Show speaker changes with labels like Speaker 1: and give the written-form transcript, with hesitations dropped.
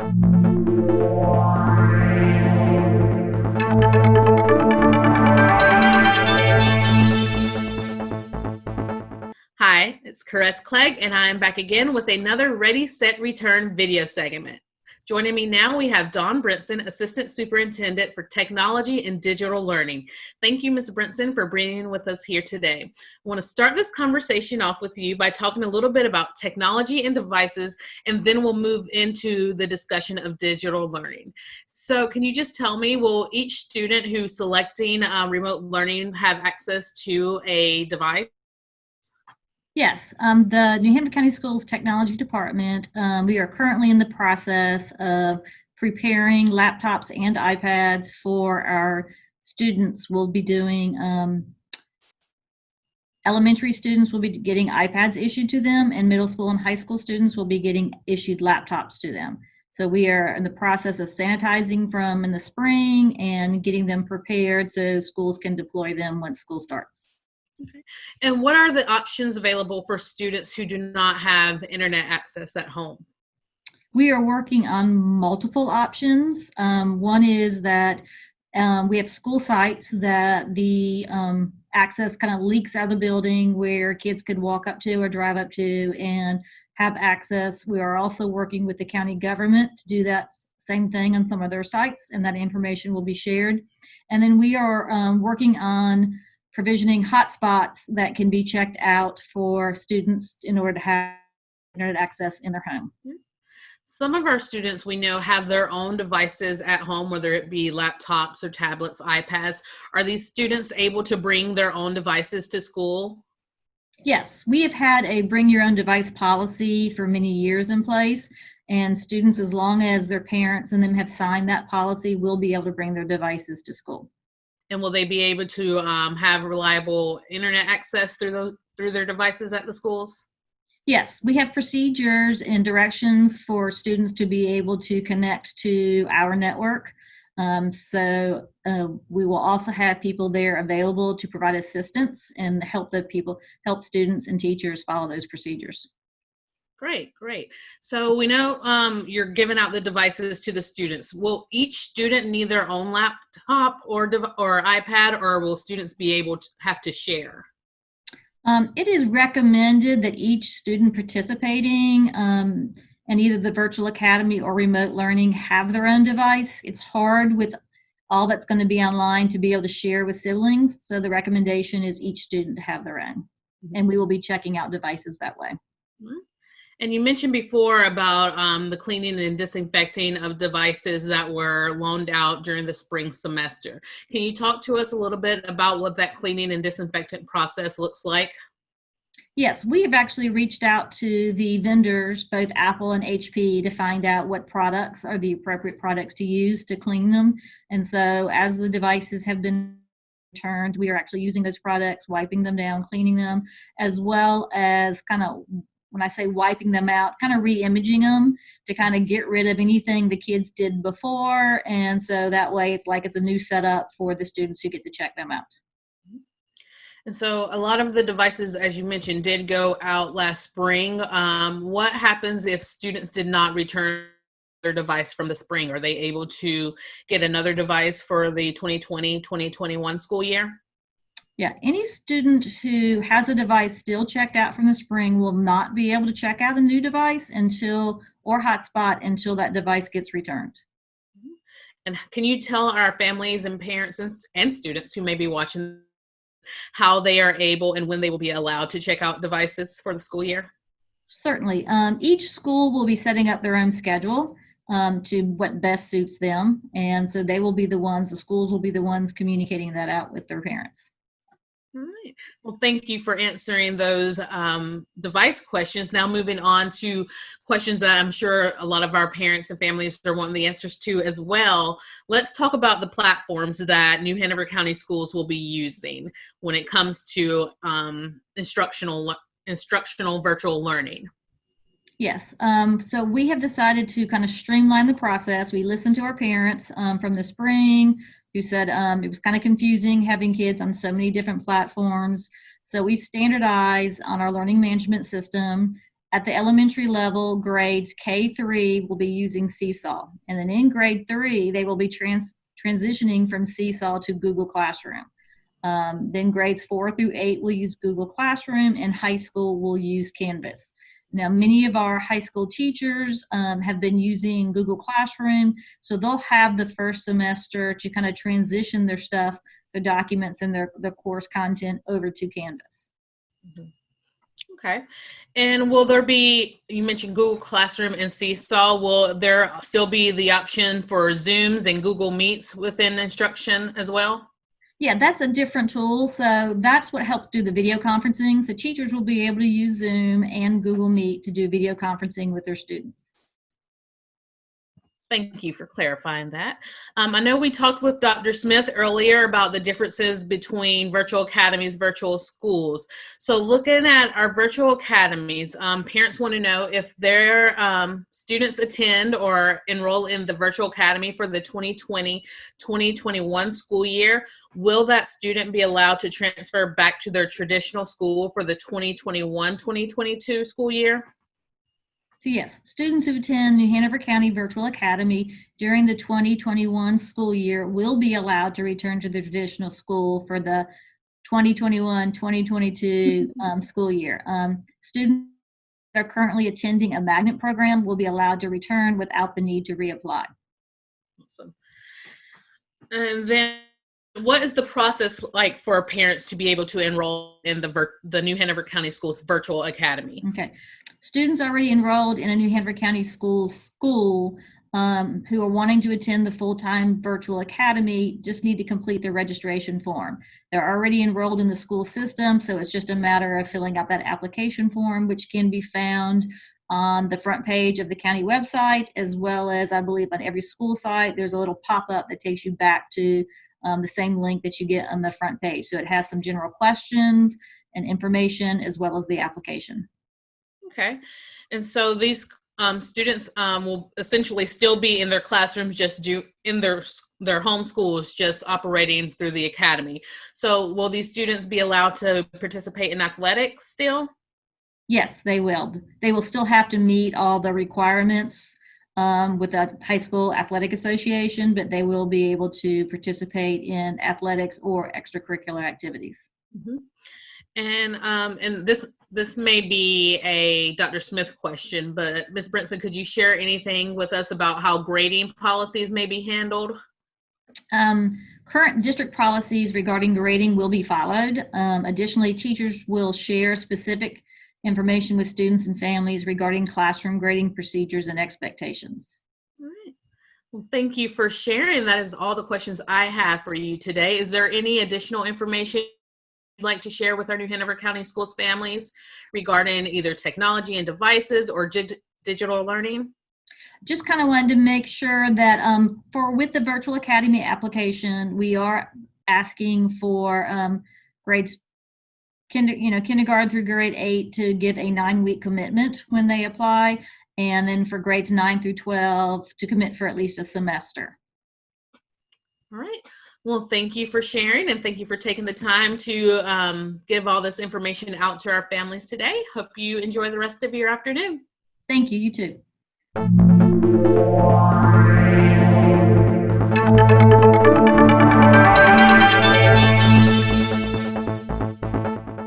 Speaker 1: Hi, it's Caress Clegg, and I'm back again with another Ready, Set, Return video segment. Joining me now, we have Dawn Brinson, Assistant Superintendent for Technology and Digital Learning. Thank you, Ms. Brinson, for being with us here today. I want to start this conversation off with you by talking a little bit about technology and devices, and then we'll move into the discussion of digital learning. So can you just tell me, will each student who's selecting remote learning have access to a device?
Speaker 2: Yes, the New Hampshire County Schools Technology Department, we are currently in the process of preparing laptops and iPads for our students. We'll be doing, elementary students will be getting iPads issued to them, and middle school and high school students will be getting issued laptops to them. So we are in the process of sanitizing from in the spring and getting them prepared so schools can deploy them once school starts.
Speaker 1: Okay. And what are the options available for students who do not have internet access at home?
Speaker 2: We are working on multiple options. One is that we have school sites that the access kind of leaks out of the building where kids could walk up to or drive up to and have access. We are also working with the county government to do that same thing on some of their sites, and that information will be shared. And then we are working on provisioning hotspots that can be checked out for students in order to have internet access in their home.
Speaker 1: Some of our students we know have their own devices at home, whether it be laptops or tablets, iPads. Are these students able to bring their own devices to school?
Speaker 2: Yes, we have had a bring your own device policy for many years in place, and students, as long as their parents and them have signed that policy, will be able to bring their devices to school.
Speaker 1: And will they be able to have reliable internet access through their devices at the schools?
Speaker 2: Yes, we have procedures and directions for students to be able to connect to our network. We will also have people there available to provide assistance and help students and teachers follow those procedures.
Speaker 1: Great. So we know you're giving out the devices to the students. Will each student need their own laptop or iPad, or will students be able to have to share?
Speaker 2: It is recommended that each student participating in either the virtual academy or remote learning have their own device. It's hard with all that's going to be online to be able to share with siblings. So the recommendation is each student to have their own. And we will be checking out devices that way.
Speaker 1: And you mentioned before about the cleaning and disinfecting of devices that were loaned out during the spring semester. Can you talk to us a little bit about what that cleaning and disinfectant process looks like?
Speaker 2: Yes, we have actually reached out to the vendors, both Apple and HP, to find out what products are the appropriate products to use to clean them. And so as the devices have been returned, we are actually using those products, wiping them down, cleaning them, as well as when I say wiping them out, kind of re-imaging them to kind of get rid of anything the kids did before. And so that way it's like it's a new setup for the students who get to check them out.
Speaker 1: And so a lot of the devices, as you mentioned, did go out last spring. What happens if students did not return their device from the spring? Are they able to get another device for the 2020-2021 school year?
Speaker 2: Yeah, any student who has a device still checked out from the spring will not be able to check out a new device or hotspot until that device gets returned.
Speaker 1: And can you tell our families and parents and students who may be watching how they are able and when they will be allowed to check out devices for the school year?
Speaker 2: Certainly. Each school will be setting up their own schedule to what best suits them. And so the schools will be the ones communicating that out with their parents.
Speaker 1: All right. Well, thank you for answering those device questions. Now moving on to questions that I'm sure a lot of our parents and families are wanting the answers to as well. Let's talk about the platforms that New Hanover County Schools will be using when it comes to instructional virtual learning.
Speaker 2: Yes. So we have decided to kind of streamline the process. We listened to our parents from the spring who said it was kind of confusing having kids on so many different platforms. So we standardized on our learning management system, At the elementary level, grades K-3 will be using Seesaw. And then in grade 3, they will be transitioning from Seesaw to Google Classroom. Then grades 4 through 8 will use Google Classroom, and high school will use Canvas. Now, many of our high school teachers have been using Google Classroom, so they'll have the first semester to kind of transition their stuff, their documents, and their course content over to Canvas.
Speaker 1: Mm-hmm. Okay. And will there be, you mentioned Google Classroom and Seesaw, will there still be the option for Zooms and Google Meets within instruction as well?
Speaker 2: Yeah, that's a different tool. So that's what helps do the video conferencing. So teachers will be able to use Zoom and Google Meet to do video conferencing with their students.
Speaker 1: Thank you for clarifying that. I know we talked with Dr. Smith earlier about the differences between virtual academies, virtual schools. So looking at our virtual academies, parents want to know if their students attend or enroll in the virtual academy for the 2020-2021 school year, will that student be allowed to transfer back to their traditional school for the 2021-2022 school year?
Speaker 2: So yes, students who attend New Hanover County Virtual Academy during the 2021 school year will be allowed to return to the traditional school for the 2021-2022 school year. Students that are currently attending a magnet program will be allowed to return without the need to reapply.
Speaker 1: Awesome. And then what is the process like for parents to be able to enroll in the New Hanover County Schools Virtual Academy?
Speaker 2: Okay. Students already enrolled in a New Hanover County school who are wanting to attend the full-time virtual academy just need to complete their registration form. They're already enrolled in the school system, so it's just a matter of filling out that application form, which can be found on the front page of the county website, as well as, I believe, on every school site. There's a little pop-up that takes you back to the same link that you get on the front page. So it has some general questions and information as well as the application.
Speaker 1: Okay. And so these students will essentially still be in their classrooms, just in their home schools, just operating through the academy. So will these students be allowed to participate in athletics still?
Speaker 2: Yes, they will. They will still have to meet all the requirements with the high school athletic association, but they will be able to participate in athletics or extracurricular activities.
Speaker 1: Mm-hmm. And this may be a Dr. Smith question, but Ms. Brinson, could you share anything with us about how grading policies may be handled?
Speaker 2: Current district policies regarding grading will be followed. Additionally, teachers will share specific information with students and families regarding classroom grading procedures and expectations.
Speaker 1: All right. Well, thank you for sharing. That is all the questions I have for you today. Is there any additional information you'd like to share with our New Hanover County Schools families regarding either technology and devices or digital learning?
Speaker 2: Just kind of wanted to make sure that with the Virtual Academy application, we are asking for grades kindergarten through grade 8 to give a 9-week commitment when they apply, and then for grades 9 through 12 to commit for at least a semester.
Speaker 1: All right. Well, thank you for sharing, and thank you for taking the time to give all this information out to our families today. Hope you enjoy the rest of your afternoon.
Speaker 2: Thank you. You too.